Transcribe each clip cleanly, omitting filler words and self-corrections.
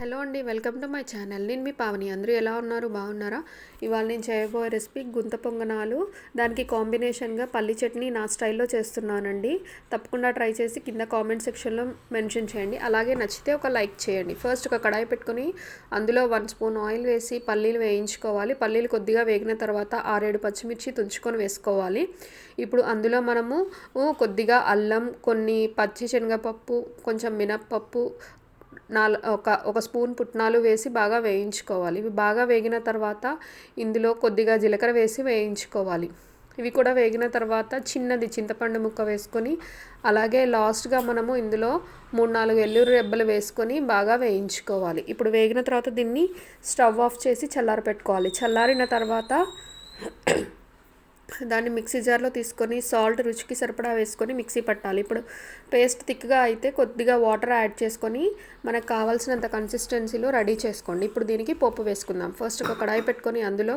Hello అండి, welcome to my channel. నేను మీ పావని. అందరూ ఎలా ఉన్నారు? బాగున్నారా? ఇవాళ నేను చేయబోయే రెసిపీ గుంత పొంగనాలు. దానికి కాంబినేషన్గా పల్లి చట్నీ నా స్టైల్లో చేస్తున్నానండి. తప్పకుండా ట్రై చేసి కింద కామెంట్ సెక్షన్లో మెన్షన్ చేయండి. అలాగే నచ్చితే ఒక లైక్ చేయండి. ఫస్ట్ ఒక కడాయి పెట్టుకొని అందులో 1 స్పూన్ ఆయిల్ వేసి పల్లీలు వేయించుకోవాలి. పల్లీలు కొద్దిగా వేగిన తర్వాత 6-7 పచ్చిమిర్చి తుంచుకొని వేసుకోవాలి. ఇప్పుడు అందులో మనము కొద్దిగా అల్లం, కొన్ని పచ్చి శనగపప్పు, కొంచెం మినప్పప్పు, ఒక స్పూన్ పుట్నాలు వేసి బాగా వేయించుకోవాలి. ఇవి బాగా వేగిన తర్వాత ఇందులో కొద్దిగా జీలకర్ర వేసి వేయించుకోవాలి. ఇవి కూడా వేగిన తర్వాత చిన్నది చింతపండు ముక్క వేసుకొని, అలాగే లాస్ట్గా మనము ఇందులో 3-4 వెల్లుల్లి రెబ్బలు వేసుకొని బాగా వేయించుకోవాలి. ఇప్పుడు వేగిన తర్వాత దీన్ని స్టవ్ ఆఫ్ చేసి చల్లారపెట్టుకోవాలి. చల్లారిన తర్వాత దాన్ని మిక్సీ జార్లో తీసుకొని సాల్ట్ రుచికి సరిపడా వేసుకొని మిక్సీ పట్టాలి. ఇప్పుడు పేస్ట్ థిక్గా అయితే కొద్దిగా వాటర్ యాడ్ చేసుకొని మనకు కావాల్సినంత కన్సిస్టెన్సీలో రెడీ చేసుకోండి. ఇప్పుడు దీనికి పోపు వేసుకుందాం. ఫస్ట్ ఒక కడాయి పెట్టుకొని అందులో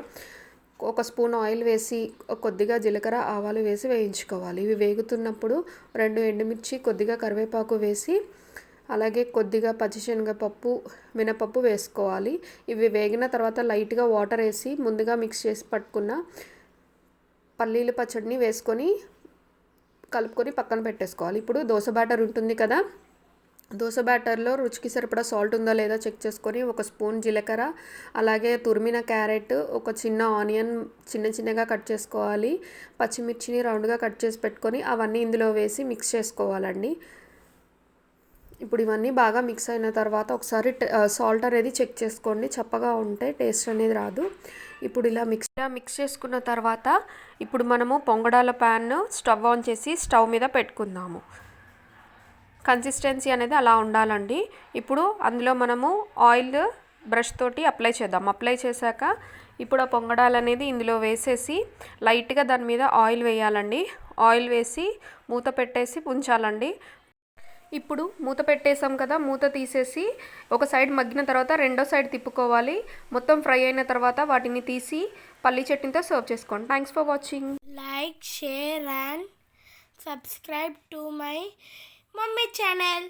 1 స్పూన్ ఆయిల్ వేసి కొద్దిగా జీలకర్ర, ఆవాలు వేసి వేయించుకోవాలి. ఇవి వేగుతున్నప్పుడు 2 ఎండుమిర్చి, కొద్దిగా కరివేపాకు వేసి, అలాగే కొద్దిగా పచ్చిశనగపప్పు, మినపప్పు వేసుకోవాలి. ఇవి వేగిన తర్వాత లైట్గా వాటర్ వేసి ముందుగా మిక్స్ చేసి పట్టుకున్న పల్లీల పచ్చడిని వేసుకొని కలుపుకొని పక్కన పెట్టేసుకోవాలి. ఇప్పుడు దోశ బ్యాటర్ ఉంటుంది కదా, దోశ బ్యాటర్లో రుచికి సరిపడా సాల్ట్ ఉందా లేదా చెక్ చేసుకొని 1 స్పూన్ జీలకర్ర, అలాగే తురిమిన క్యారెట్, ఒక చిన్న ఆనియన్ చిన్నగా కట్ చేసుకోవాలి. పచ్చిమిర్చిని రౌండ్గా కట్ చేసి పెట్టుకొని అవన్నీ ఇందులో వేసి మిక్స్ చేసుకోవాలండి. ఇప్పుడు ఇవన్నీ బాగా మిక్స్ అయిన తర్వాత ఒకసారి సాల్ట్ అనేది చెక్ చేసుకోండి. చప్పగా ఉంటే టేస్ట్ అనేది రాదు. ఇప్పుడు ఇలా మిక్స్ చేసుకున్న తర్వాత ఇప్పుడు మనము పొంగడాల ప్యాన్ స్టవ్ ఆన్ చేసి స్టవ్ మీద పెట్టుకుందాము. కన్సిస్టెన్సీ అనేది అలా ఉండాలండి. ఇప్పుడు అందులో మనము ఆయిల్ బ్రష్ తోటి అప్లై చేద్దాం. అప్లై చేశాక ఇప్పుడు ఆ పొంగడాలు అనేది ఇందులో వేసేసి లైట్గా దాని మీద ఆయిల్ వేయాలండి. ఆయిల్ వేసి మూత పెట్టేసి ఉంచాలండి. ఇప్పుడు మూత పెట్టేసాం కదా, మూత తీసేసి ఒక సైడ్ మగ్గిన తర్వాత రెండో సైడ్ తిప్పుకోవాలి. మొత్తం ఫ్రై అయిన తర్వాత వాటిని తీసి పల్లి చట్నీతో సర్వ్ చేసుకోండి. Thanks for watching. Like, share and subscribe to my mummy channel.